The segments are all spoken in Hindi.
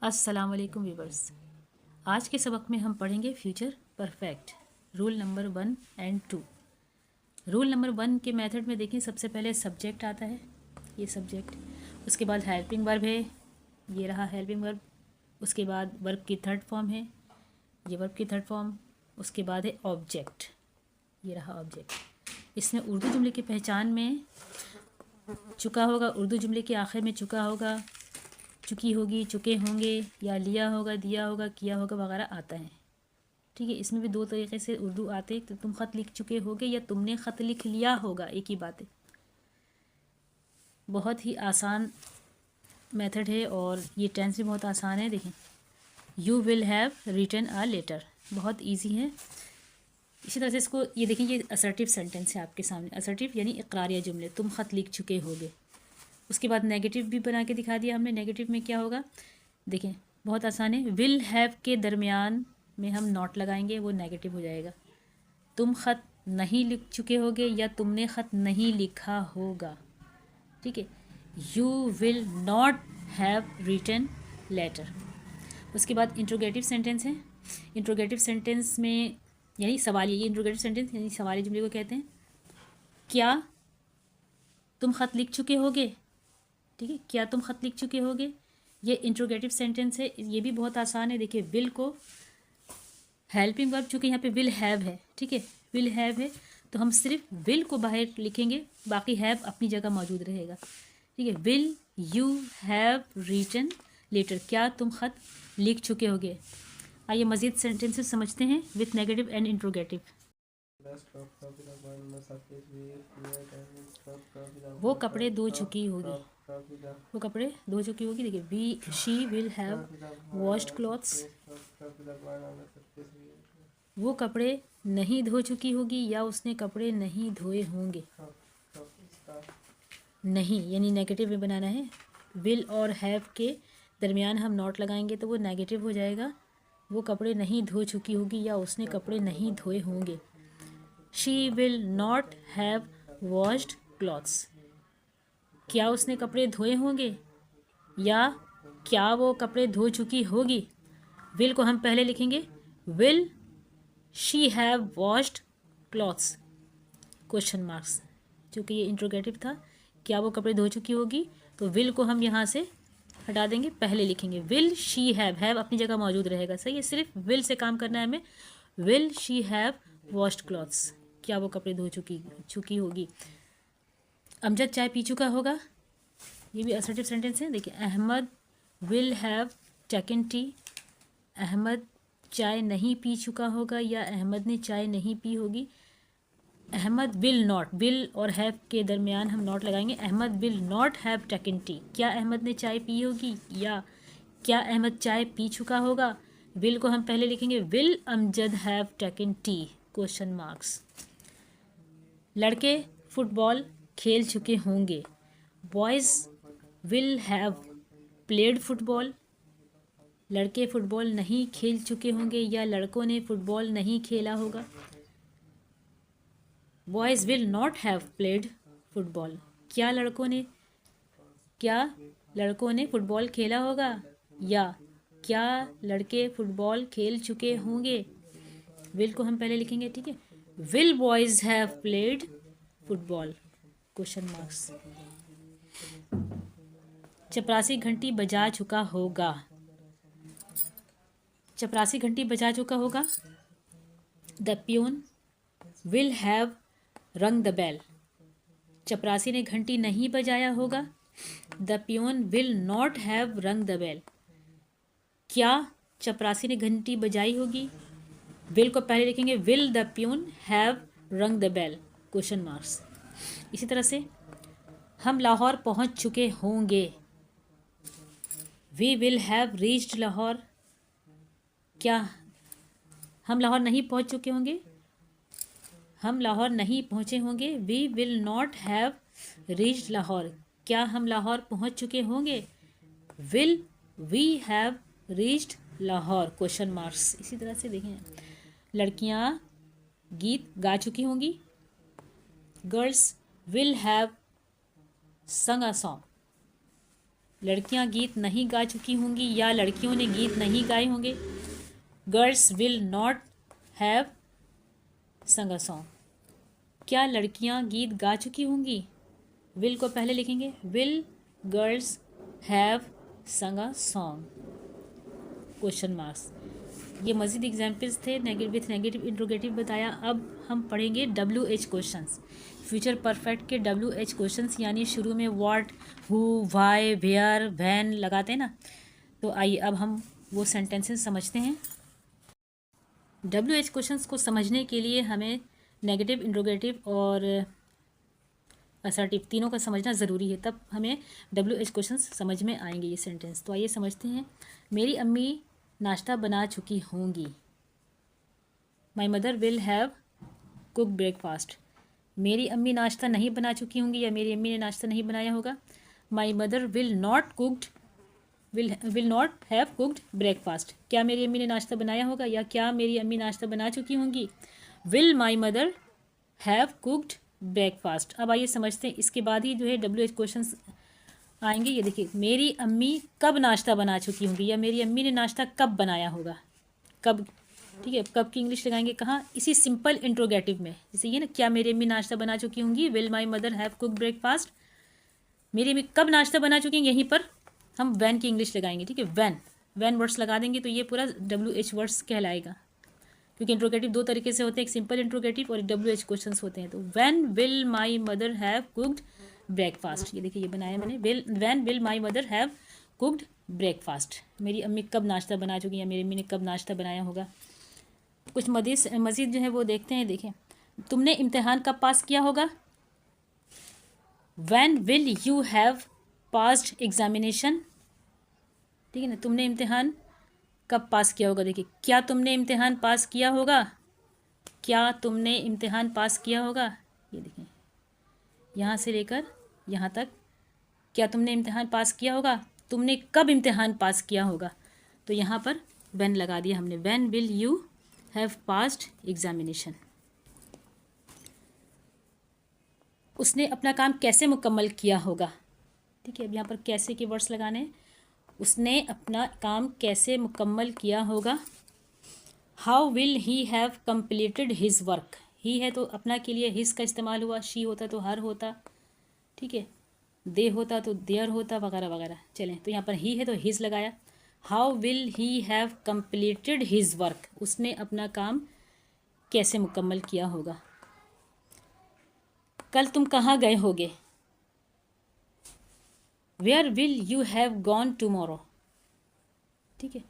अस्सलाम वालेकुम व्यूवर्स। आज के सबक में हम पढ़ेंगे फ्यूचर परफेक्ट रूल नंबर 1 और 2। रूल नंबर 1 के मेथड में देखें, सबसे पहले सब्जेक्ट आता है, ये सब्जेक्ट। उसके बाद हेल्पिंग वर्ब है, ये रहा हेल्पिंग वर्ब। उसके बाद वर्ब की थर्ड फॉर्म है, ये वर्ब की थर्ड फॉर्म। उसके बाद है ऑब्जेक्ट, ये रहा ऑब्जेक्ट। इसमें उर्दू जुमले की पहचान में चुका होगा, उर्दू जुमले के आखिर में चुका होगा, चुकी होगी, चुके होंगे, या लिया होगा, दिया होगा, किया होगा वगैरह आता है। ठीक है, इसमें भी दो तरीके से उर्दू आते हैं, तो तुम ख़त लिख चुके होगे या तुमने ख़त लिख लिया होगा, एक ही बात है। बहुत ही आसान मेथड है और ये टेंस भी बहुत आसान है। देखें, you will have written a letter, बहुत ईजी है। इसी तरह से इसको ये देखें, ये असर्टिव सेंटेंस है आपके सामने। असर्टिव यानी इकरारिया जुमले, तुम ख़त लिख चुके होगे। उसके बाद नेगेटिव भी बना के दिखा दिया हमने। नेगेटिव में क्या होगा, देखें बहुत आसान है। विल हैव के दरमियान में हम नॉट लगाएंगे, वो नेगेटिव हो जाएगा। तुम ख़त नहीं लिख चुके होगे या तुमने ख़त नहीं लिखा होगा। ठीक है, you will not have written letter. उसके बाद इंट्रोगेटिव सेंटेंस है। इंट्रोगेटिव सेंटेंस में यानी सवालिया, ये इंट्रोगेटिव सेंटेंस यानी सवालिया जुमले को कहते हैं। क्या तुम ख़त लिख चुके होगे, ठीक है, क्या तुम ख़त लिख चुके होगे, ये इंट्रोगेटिव सेंटेंस है। ये भी बहुत आसान है। देखिए, विल को हेल्पिंग वर्ब, चूँकि यहाँ पे विल हैव है, ठीक है, विल हैव है, तो हम सिर्फ विल को बाहर लिखेंगे, बाकी हैव अपनी जगह मौजूद रहेगा। ठीक है, will you have written letter, क्या तुम ख़त लिख चुके होगे। आइए मज़ीद सेंटेंसेस समझते हैं विथ नेगेटिव एंड इंट्रोगेटिव। वो कपड़े धो चुकी होगी, वो कपड़े धो चुकी होगी। देखिए, she will have washed clothes. वो कपड़े नहीं धो चुकी होगी या उसने कपड़े नहीं धोए होंगे। नहीं यानी नेगेटिव में बनाना है। विल और हैव के दरमियान हम नॉट लगाएंगे तो वो नेगेटिव हो जाएगा। वो कपड़े नहीं धो चुकी होगी या उसने कपड़े नहीं धोए होंगे। She will not have washed clothes, क्या उसने कपड़े धोए होंगे या क्या वो कपड़े धो चुकी होगी। विल को हम पहले लिखेंगे, will she have washed clothes, question marks, क्योंकि ये इंट्रोगेटिव था। क्या वो कपड़े धो चुकी होगी, तो विल को हम यहाँ से हटा देंगे, पहले लिखेंगे विल शी हैव अपनी जगह मौजूद रहेगा। सही है, सिर्फ विल से काम करना है हमें। Will she have washed clothes, क्या वो कपड़े धो चुकी होगी। अमजद चाय पी चुका होगा, ये भी असर्टिव सेंटेंस है। देखिए, Ahmad will have taken tea, Ahmad चाय नहीं पी चुका होगा या अहमद ने चाय नहीं पी होगी। अहमद विल नॉट, विल और हैव के दरमियान हम नॉट लगाएंगे। Ahmad will not have taken tea, क्या अहमद ने चाय पी होगी या क्या अहमद चाय पी चुका होगा। विल को हम पहले लिखेंगे, will Amjad have taken T, question marks. लड़के फुटबॉल खेल चुके होंगे। Boys will have played football, लड़के फुटबॉल नहीं खेल चुके होंगे या लड़कों ने फुटबॉल नहीं खेला होगा। Boys will not have played football, क्या लड़कों ने फुटबॉल खेला होगा या क्या लड़के फुटबॉल खेल चुके होंगे। विल को हम पहले लिखेंगे, ठीक है, will boys have played football, question marks. चपरासी घंटी बजा चुका होगा, चपरासी घंटी बजा चुका होगा। The peon will have rung the bell, चपरासी ने घंटी नहीं बजाया होगा। The peon will not have rung the bell, क्या चपरासी ने घंटी बजाई होगी। विल को पहले लिखेंगे, will the peon have rung the bell, question marks. इसी तरह से हम लाहौर पहुंच चुके होंगे। We will have reached Lahore, क्या हम लाहौर नहीं पहुंच चुके होंगे, हम लाहौर नहीं पहुंचे होंगे। We will not have reached Lahore, क्या हम लाहौर पहुंच चुके होंगे। Will we have reached Lahore, question marks. इसी तरह से देखें, लड़कियां गीत गा चुकी होंगी। गर्ल्स विल हैव संग अ सॉन्ग, लड़कियां गीत नहीं गा चुकी होंगी या लड़कियों ने गीत नहीं गाए होंगे। गर्ल्स विल नॉट हैव संग अ सॉन्ग, क्या लड़कियां गीत गा चुकी होंगी। विल को पहले लिखेंगे, विल गर्ल्स हैव संग अ सॉन्ग, क्वेश्चन मार्क्स। ये मज़ीद एग्जाम्पल्स थे विथ नेगेटिव इंट्रोगेटिव बताया। अब हम पढ़ेंगे WH क्वेश्चंस, फ्यूचर परफेक्ट के WH क्वेश्चंस, यानी शुरू में what, who, why, where, when लगाते हैं ना। तो आइए अब हम वो सेंटेंसेस समझते हैं। WH क्वेश्चंस को समझने के लिए हमें नेगेटिव इंट्रोगेटिव और असर्टिव तीनों का समझना ज़रूरी है, तब हमें WH क्वेश्चंस समझ में आएंगे ये सेंटेंस। तो आइए समझते हैं। मेरी अम्मी नाश्ता बना चुकी होंगी। My mother will have cook breakfast. मेरी अम्मी नाश्ता नहीं बना चुकी होंगी या मेरी अम्मी ने नाश्ता नहीं बनाया होगा। My mother will not have cooked breakfast, क्या मेरी अम्मी ने नाश्ता बनाया होगा या क्या मेरी अम्मी नाश्ता बना चुकी होंगी। Will my mother have cooked breakfast. अब आइए समझते हैं, इसके बाद ही जो है WH क्वेश्चंस आएंगे। ये देखिए, मेरी अम्मी कब नाश्ता बना चुकी होंगी या मेरी अम्मी ने नाश्ता कब बनाया होगा। कब, ठीक है, कब की इंग्लिश लगाएंगे कहाँ, इसी सिंपल इंट्रोगेटिव में। जैसे ये ना, क्या मेरी अम्मी नाश्ता बना चुकी होंगी, will my mother have cook breakfast. मेरी अम्मी कब नाश्ता बना चुकी हैं, यहीं पर हम वैन की इंग्लिश लगाएंगे। ठीक है, वैन वर्ड्स लगा देंगे तो ये पूरा WH वर्ड्स कहलाएगा, क्योंकि इंट्रोगेटिव दो तरीके से होते हैं, एक सिंपल इंट्रोगेटिव और एक WH क्वेश्चंस होते हैं। तो when will my mother have cooked breakfast, ये देखिए ये बनाया मैंने, when will my mother have cooked breakfast. मेरी अम्मी कब नाश्ता बना चुकी या मेरी अम्मी ने कब नाश्ता बनाया होगा। कुछ मज़ीद जो है वो देखते हैं। देखें, तुमने इम्तिहान कब पास किया होगा। When will you have passed examination. ठीक है ना, तुमने इम्तिहान कब पास किया होगा। देखिए, क्या तुमने इम्तिहान पास किया होगा, क्या तुमने इम्तिहान पास किया होगा। ये देखिए, यहाँ से लेकर यहाँ तक, क्या तुमने इम्तिहान पास किया होगा, तुमने कब इम्तिहान पास किया होगा। तो यहाँ पर व्हेन लगा दिया हमने, when will you have passed examination. उसने अपना काम कैसे मुकम्मल किया होगा। ठीक है, अब यहाँ पर कैसे के वर्ड्स लगाने हैं। उसने अपना काम कैसे मुकम्मल किया होगा। How will he have completed his work. ही है तो अपना के लिए हिज का इस्तेमाल हुआ, शी होता तो हर होता, ठीक है, दे होता तो देयर होता, वगैरह वगैरह। चलें, तो यहाँ पर ही है तो हिज लगाया। How will he have completed his work, उसने अपना काम कैसे मुकम्मल किया होगा। कल तुम कहाँ गए होगे। Where will you have gone tomorrow. ठीक है,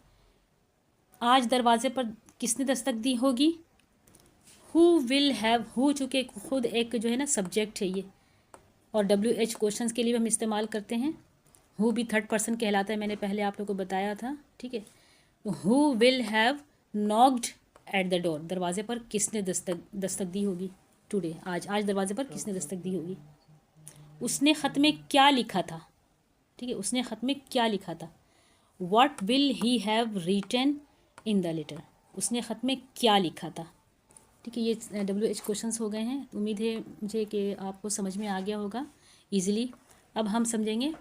आज दरवाजे पर किसने दस्तक दी होगी। हु विल हैव, हु चूँकि खुद एक जो है ना सब्जेक्ट है ये, और WH क्वेश्चंस के लिए हम इस्तेमाल करते हैं। हु भी थर्ड पर्सन कहलाता है, मैंने पहले आप लोगों को बताया था। ठीक है, who will have knocked at the door, दरवाजे पर किसने दस्तक दी होगी। टुडे, आज दरवाजे पर किसने दस्तक दी होगी। उसने ख़त में क्या लिखा था। ठीक है, उसने ख़त में क्या लिखा था। What will he have written in the letter, उसने ख़त में क्या लिखा था। ठीक है, ये WH क्वेश्चंस हो गए हैं। उम्मीद है मुझे कि आपको समझ में आ गया होगा ईज़िली। अब हम समझेंगे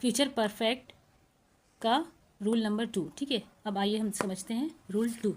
फ्यूचर परफेक्ट का रूल नंबर 2। ठीक है, अब आइए हम समझते हैं रूल 2।